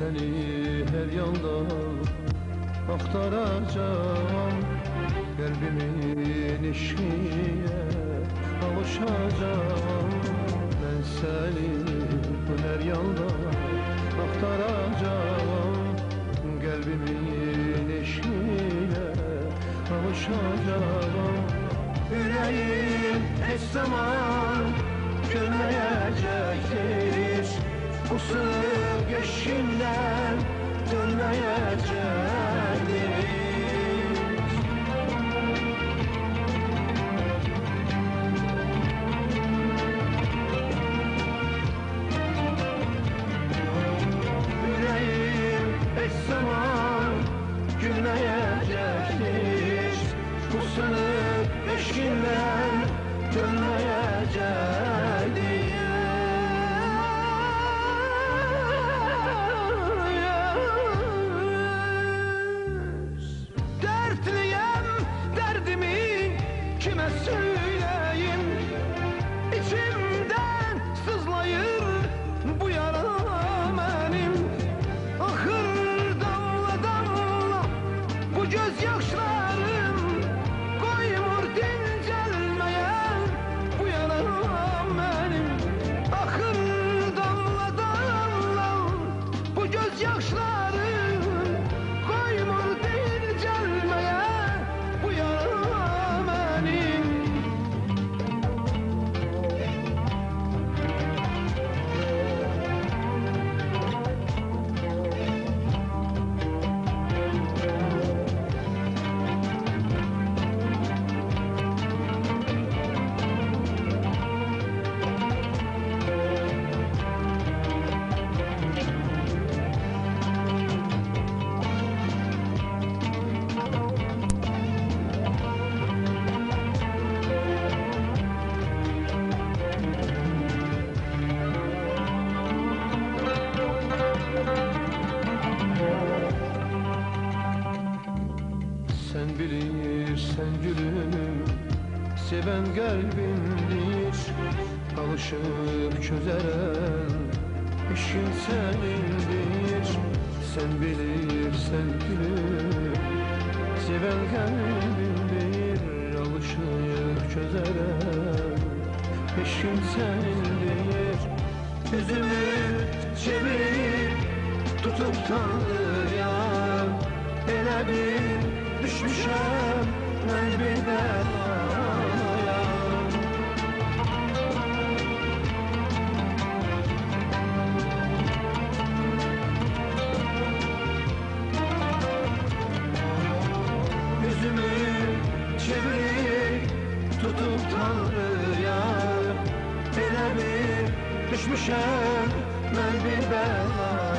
seni her yolda aktaracağım. Kalbimin eşiğe kavuşacağım. Ben seni bu her yolda aktaracağım. Kalbimin eşiğe kavuşacağım. Yüreğim hiç zaman gülmeyecektir. Bu sığ geçişinden dönmeyecektir. Yüreğim hiç zaman gülmeyecektir. Bu sığ geçişinden dönmeyecektir. Kime söyleyeyim, içimden sızlayır bu yara benim. Ahır damla damla bu gözyaşlarım, koymur dincelmeye bu yara benim. Ahır damla damla bu gözyaşlarım, koymur dincelmeye bu yara. Sen bilirsen gülüm, seven kalbimdir. Alışıp çözeren işin senindir. Sen bilirsen gülüm, seven kalbimdir. Alışıp çözeren işin senindir. Yüzümü çevirip tutup tanrıya, ele bir düşmüşem ben bir belaya. Yüzümü çevirip tutup tanrıya, ele bir düşmüşem ben bir belaya.